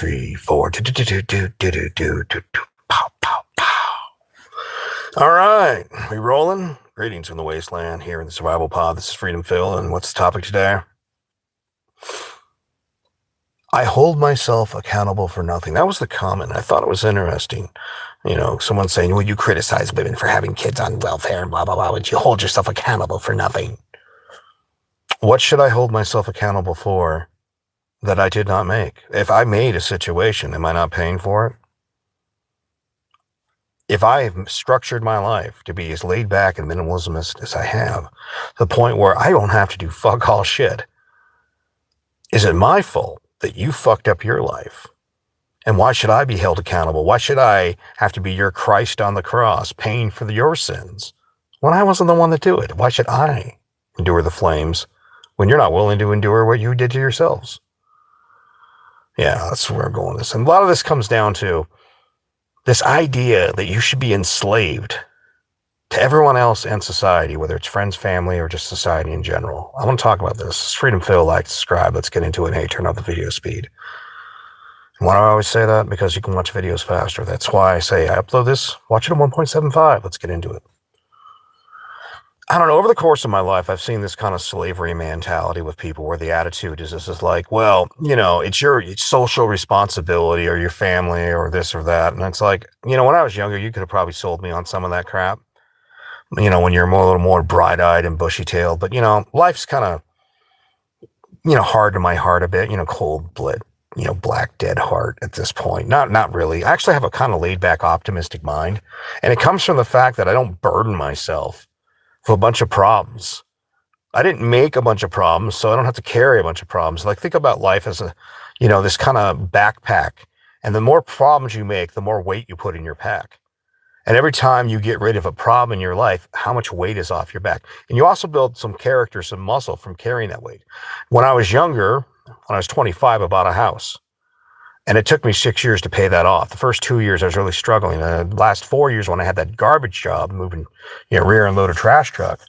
3, 4. Do, do, do, do, do, do, do, do, do, do. Pow, pow, pow. All right, we rolling? Greetings from the wasteland here in the Survival Pod. This is Freedom Phil, and what's the topic today? I hold myself accountable for nothing. That was the comment. I thought it was interesting. You know, someone saying, well, you criticize women for having kids on welfare and blah, blah, blah, but you hold yourself accountable for nothing. What should I hold myself accountable for that I did not make? If I made a situation, am I not paying for it? If I have structured my life to be as laid back and minimalist as I have, to the point where I don't have to do fuck all shit, is it my fault that you fucked up your life? And why should I be held accountable? Why should I have to be your Christ on the cross paying for your sins when I wasn't the one to do it? Why should I endure the flames when you're not willing to endure what you did to yourselves? Yeah, that's where I'm going with this. And a lot of this comes down to this idea that you should be enslaved to everyone else and society, whether it's friends, family, or just society in general. I want to talk about this. It's Freedom Phil, like, subscribe. Let's get into it. Hey, turn up the video speed. And why do I always say that? Because you can watch videos faster. That's why I say I upload this, watch it at 1.75. Let's get into it. I don't know, over the course of my life, I've seen this kind of slavery mentality with people where the attitude is this is like, well, you know, it's your social responsibility or your family or this or that. And it's like, you know, when I was younger, you could have probably sold me on some of that crap. You know, when you're a little more bright-eyed and bushy-tailed. But, you know, life's kind of, you know, hard to my heart a bit, you know, cold-blooded, you know, black dead heart at this point. Not really. I actually have a kind of laid-back, optimistic mind. And it comes from the fact that I don't burden myself with a bunch of problems. I didn't make a bunch of problems, so I don't have to carry a bunch of problems. Like, think about life as a, you know, this kind of backpack. And the more problems you make, the more weight you put in your pack. And every time you get rid of a problem in your life, how much weight is off your back? And you also build some character, some muscle from carrying that weight. When I was younger, when I was 25, I bought a house. And it took me 6 years to pay that off. The first 2 years, I was really struggling. The last 4 years, when I had that garbage job, moving, you know, rear and load a trash truck,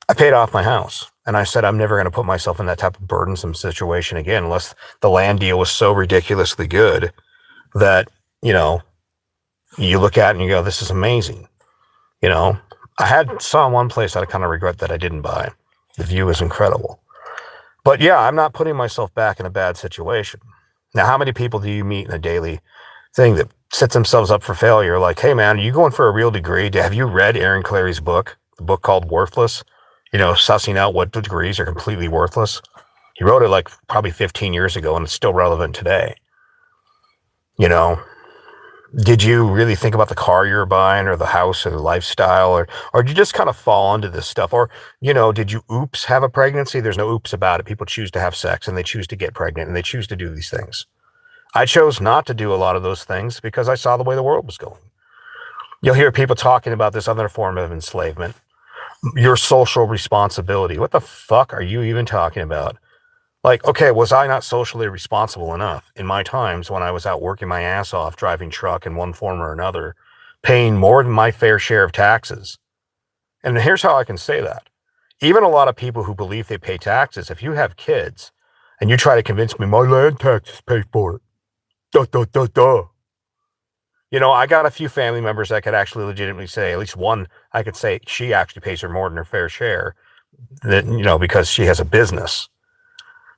I paid off my house. And I said, I'm never going to put myself in that type of burdensome situation again, unless the land deal was so ridiculously good that, you know, you look at it and you go, this is amazing. You know, saw one place that I kind of regret that I didn't buy. The view is incredible. But yeah, I'm not putting myself back in a bad situation. Now, how many people do you meet in a daily thing that sets themselves up for failure? Like, hey man, are you going for a real degree? Have you read Aaron Clarey's book, the book called Worthless? You know, sussing out what degrees are completely worthless. He wrote it like probably 15 years ago and it's still relevant today. You know, did you really think about the car you're buying or the house or the lifestyle, or did you just kind of fall into this stuff? Or, you know, did you have a pregnancy? There's no oops about it. People choose to have sex and they choose to get pregnant and they choose to do these things. I chose not to do a lot of those things because I saw the way the world was going. You'll hear people talking about this other form of enslavement, your social responsibility. What the fuck are you even talking about? Like, okay, was I not socially responsible enough in my times when I was out working my ass off, driving truck in one form or another, paying more than my fair share of taxes? And here's how I can say that. Even a lot of people who believe they pay taxes, if you have kids and you try to convince me my land taxes pay for it, duh, duh, duh, duh. You know, I got a few family members that could actually legitimately say, at least one, I could say she actually pays her more than her fair share, that, you know, because she has a business.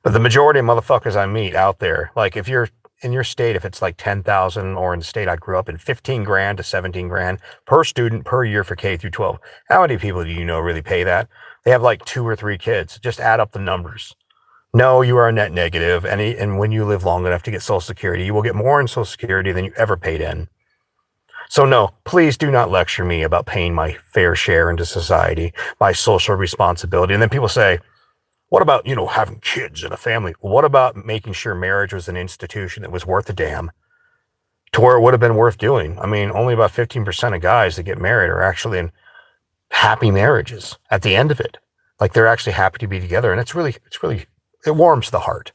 But the majority of motherfuckers I meet out there, like if you're in your state, if it's like 10,000, or in the state I grew up in, 15 grand to 17 grand per student per year for K through 12. How many people do you know really pay that? They have like 2 or 3 kids. Just add up the numbers. No, you are a net negative. And when you live long enough to get Social Security, you will get more in Social Security than you ever paid in. So no, please do not lecture me about paying my fair share into society, my social responsibility. And then people say, what about, you know, having kids and a family? What about making sure marriage was an institution that was worth a damn to where it would have been worth doing? I mean, only about 15% of guys that get married are actually in happy marriages at the end of it. Like they're actually happy to be together. And it warms the heart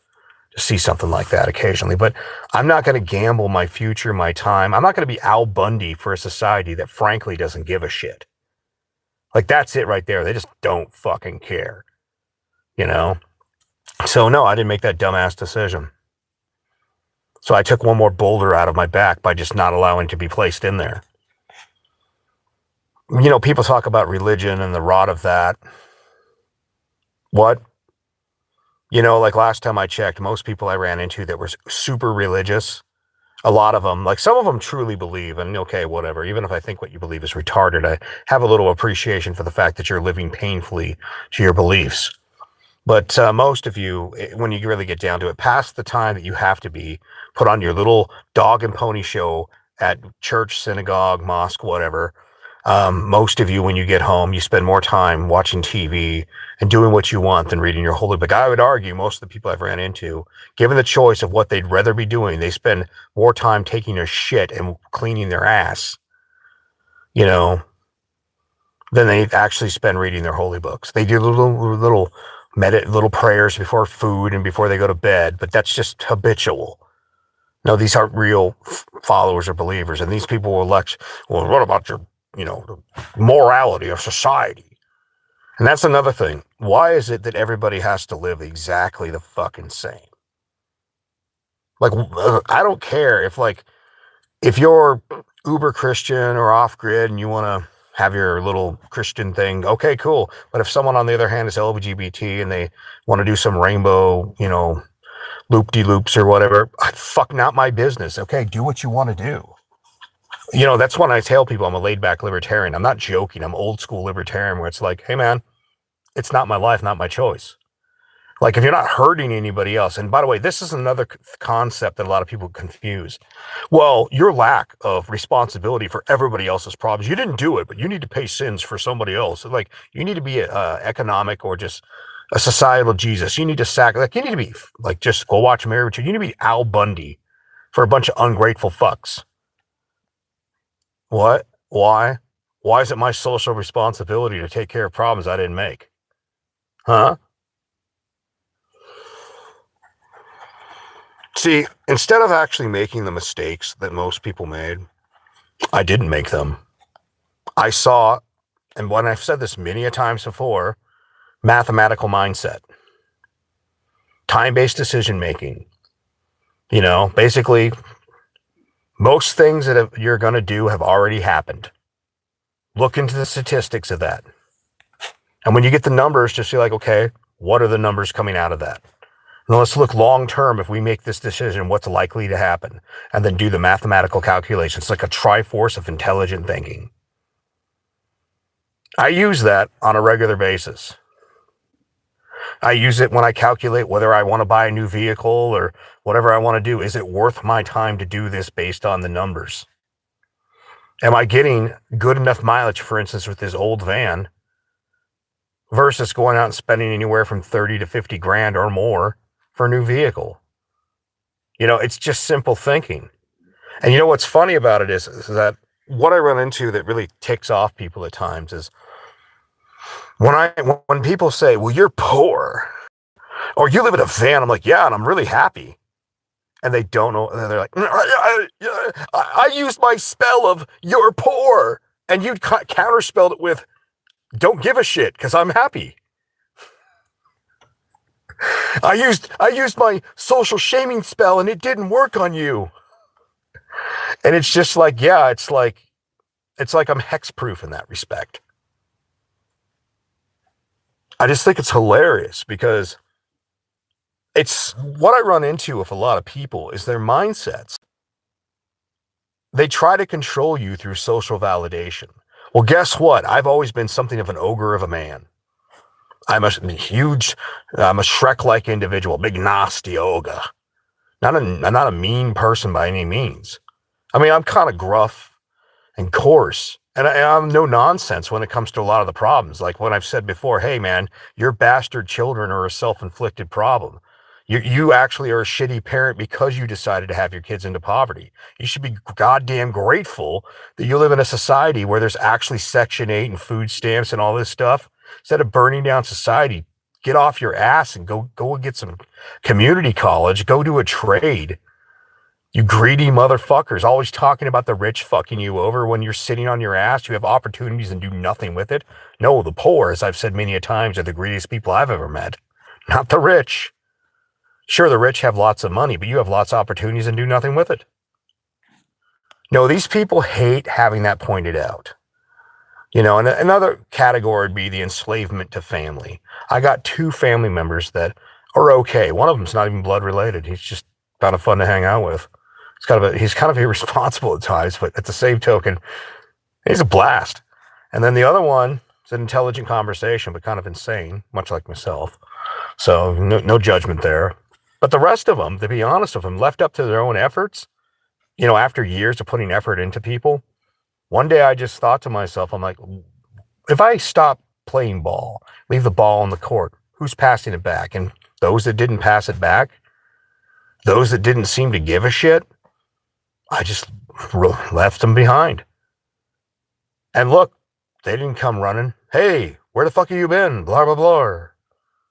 to see something like that occasionally. But I'm not going to gamble my future, my time. I'm not going to be Al Bundy for a society that frankly doesn't give a shit. Like that's it right there. They just don't fucking care. You know? So no, I didn't make that dumbass decision. So I took one more boulder out of my back by just not allowing to be placed in there. You know, people talk about religion and the rot of that. What? You know, like last time I checked, most people I ran into that were super religious, a lot of them, like some of them truly believe, and okay, whatever. Even if I think what you believe is retarded, I have a little appreciation for the fact that you're living painfully to your beliefs. But most of you, when you really get down to it, past the time that you have to be put on your little dog and pony show at church, synagogue, mosque, whatever, most of you, when you get home, you spend more time watching TV and doing what you want than reading your holy book. I would argue most of the people I've ran into, given the choice of what they'd rather be doing, they spend more time taking their shit and cleaning their ass, you know, than they actually spend reading their holy books. They do little prayers before food and before they go to bed, but that's just habitual. No, these aren't real followers or believers. And these people will lecture, well, what about your, you know, the morality of society? And that's another thing. Why is it that everybody has to live exactly the fucking same? Like, I don't care if you're uber Christian or off grid and you want to have your little Christian thing, okay, cool. But if someone on the other hand is LGBT and they want to do some rainbow, you know, loop-de-loops or whatever, fuck, not my business. Okay, do what you want to do. You know, that's when I tell people I'm a laid-back libertarian. I'm not joking. I'm old school libertarian where it's like, hey man, it's not my life, not my choice. Like, if you're not hurting anybody else, and by the way, this is another concept that a lot of people confuse. Well, your lack of responsibility for everybody else's problems, you didn't do it, but you need to pay sins for somebody else. Like, you need to be economic or just a societal Jesus. You need to you need to be like, just go watch Mary Richard. You need to be Al Bundy for a bunch of ungrateful fucks. What? Why? Why is it my social responsibility to take care of problems I didn't make? Huh? See, instead of actually making the mistakes that most people made, I didn't make them. I saw, and when I've said this many a times before, mathematical mindset, time-based decision making. You know, basically, most things that you're going to do have already happened. Look into the statistics of that. And when you get the numbers, just be like, okay, what are the numbers coming out of that? Now let's look long term. If we make this decision, what's likely to happen? And then do the mathematical calculations, like a triforce of intelligent thinking. I use that on a regular basis. I use it when I calculate whether I want to buy a new vehicle or whatever I want to do. Is it worth my time to do this based on the numbers? Am I getting good enough mileage, for instance, with this old van versus going out and spending anywhere from 30 to 50 grand or more for a new vehicle? You know, it's just simple thinking. And you know what's funny about it is that what I run into that really ticks off people at times is when people say, well, you're poor or you live in a van, I'm like, yeah, and I'm really happy. And they don't know. They're like, I used my spell of you're poor. And you counterspelled it with don't give a shit because I'm happy. I used my social shaming spell and it didn't work on you. And it's just like, yeah, it's like I'm hexproof in that respect. I just think it's hilarious because it's what I run into with a lot of people is their mindsets. They try to control you through social validation. Well, guess what? I've always been something of an ogre of a man. I'm a Shrek-like individual, big nasty ogre. I'm not a mean person by any means. I mean, I'm kind of gruff and coarse. And I'm no nonsense when it comes to a lot of the problems. Like when I've said before, hey man, your bastard children are a self-inflicted problem. You actually are a shitty parent because you decided to have your kids into poverty. You should be goddamn grateful that you live in a society where there's actually Section 8 and food stamps and all this stuff. Instead of burning down society, get off your ass and go and get some community college, go do a trade. You greedy motherfuckers, always talking about the rich fucking you over when you're sitting on your ass. You have opportunities and do nothing with it. No, the poor, as I've said many a times, are the greediest people I've ever met. Not the rich. Sure, the rich have lots of money, but you have lots of opportunities and do nothing with it. No, these people hate having that pointed out. You know, and another category would be the enslavement to family. I got 2 family members that are okay. One of them's not even blood related. He's just kind of fun to hang out with. He's kind of irresponsible at times, but at the same token, he's a blast. And then the other one is an intelligent conversation, but kind of insane, much like myself. So no judgment there. But the rest of them, to be honest with them, left up to their own efforts, you know, after years of putting effort into people, one day I just thought to myself, I'm like, if I stop playing ball, leave the ball on the court, who's passing it back? And those that didn't pass it back, those that didn't seem to give a shit, I just left them behind. And look, they didn't come running. Hey, where the fuck have you been? Blah, blah, blah.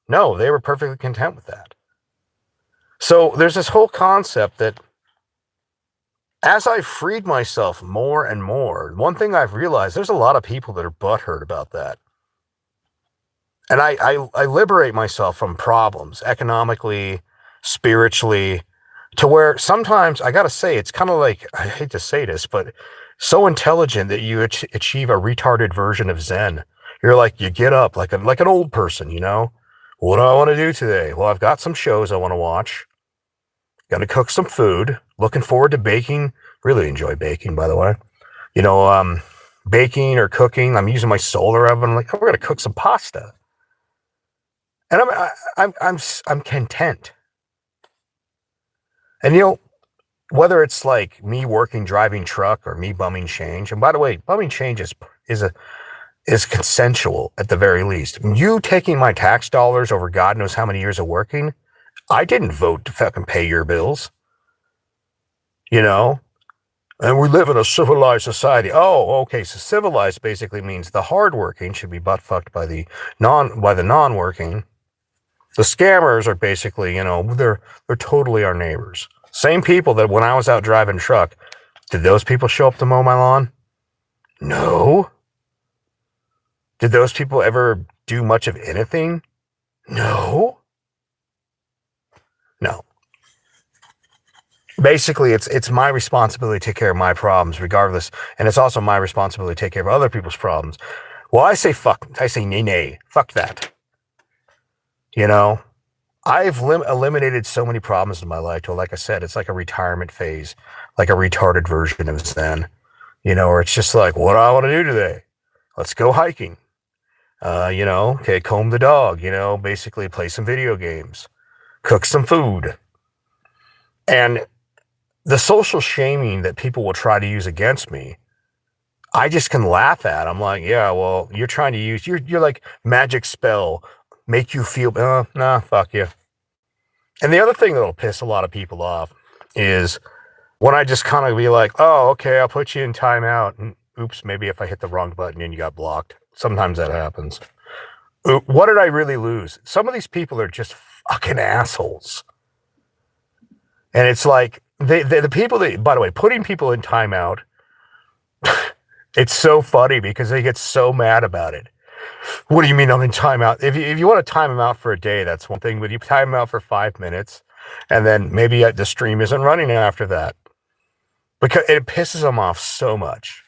No, they were perfectly content with that. So there's this whole concept that as I freed myself more and more, one thing I've realized, there's a lot of people that are butthurt about that. And I liberate myself from problems economically, spiritually, to where sometimes I got to say, it's kind of like, I hate to say this, but so intelligent that you achieve a retarded version of Zen. You're like, you get up like an old person, you know? What do I want to do today? Well, I've got some shows I want to watch. Got to cook some food. Looking forward to baking. Really enjoy baking, by the way. You know, baking or cooking. I'm using my solar oven. I'm like, oh, we're gonna cook some pasta, and I'm content. And you know, whether it's like me working, driving truck, or me bumming change. And by the way, bumming change is consensual at the very least. You taking my tax dollars over God knows how many years of working. I didn't vote to fucking pay your bills. You know? And we live in a civilized society. Oh, okay. So civilized basically means the hardworking should be butt fucked by the non-working. The scammers are basically, you know, they're totally our neighbors. Same people that when I was out driving truck, did those people show up to mow my lawn? No. Did those people ever do much of anything? No. No. Basically, it's my responsibility to take care of my problems regardless. And it's also my responsibility to take care of other people's problems. Well, I say fuck. I say nay. Fuck that. You know, I've eliminated so many problems in my life. Well, like I said, it's like a retirement phase, like a retarded version of Zen. You know, where it's just like, what do I want to do today? Let's go hiking. You know, okay, comb the dog. You know, basically play some video games. Cook some food. And the social shaming that people will try to use against me, I just can laugh at. I'm like, yeah, well, you're trying to use, you're like magic spell, make you feel, nah, fuck you. And the other thing that'll piss a lot of people off is when I just kind of be like, oh, okay, I'll put you in timeout. And oops, maybe if I hit the wrong button and you got blocked. Sometimes that happens. What did I really lose? Some of these people are just fucking assholes. And it's like, the people that, by the way, putting people in timeout, it's so funny because they get so mad about it. What do you mean I'm in timeout? If you want to time them out for a day, that's one thing. But you time them out for 5 minutes, and then maybe the stream isn't running after that. Because it pisses them off so much.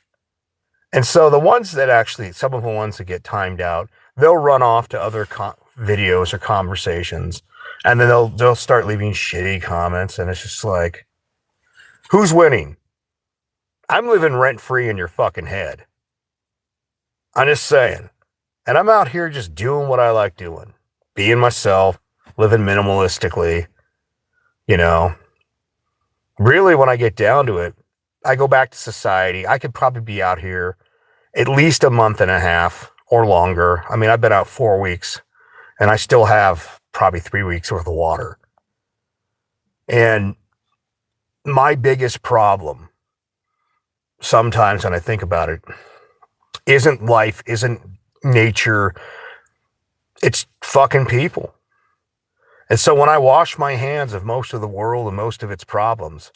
And so the ones that actually, some of the ones that get timed out, they'll run off to other videos or conversations. And then they'll start leaving shitty comments. And it's just like, who's winning? I'm living rent-free in your fucking head. I'm just saying. And I'm out here just doing what I like doing. Being myself, living minimalistically. You know. Really, when I get down to it, I go back to society. I could probably be out here at least a month and a half or longer. I mean, I've been out 4 weeks. And I still have probably 3 weeks worth of water. And my biggest problem, sometimes when I think about it, isn't life, isn't nature, it's fucking people. And so when I wash my hands of most of the world and most of its problems,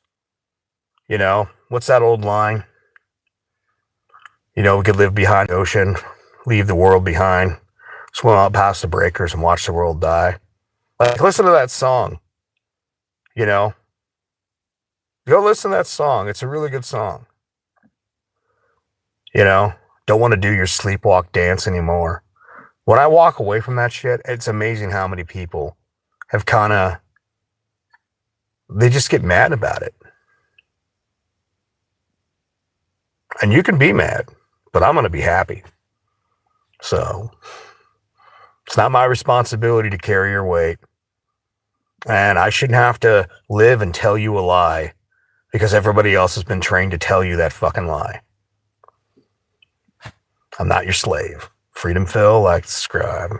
you know, what's that old line? You know, we could live behind the ocean, leave the world behind, swim out past the breakers and watch the world die. Like, listen to that song. You know, go listen to that song. It's a really good song. You know, don't want to do your sleepwalk dance anymore. When I walk away from that shit, it's amazing how many people have they just get mad about it. And you can be mad, but I'm going to be happy. So it's not my responsibility to carry your weight. And I shouldn't have to live and tell you a lie because everybody else has been trained to tell you that fucking lie. I'm not your slave. Freedom Phil, like, subscribe.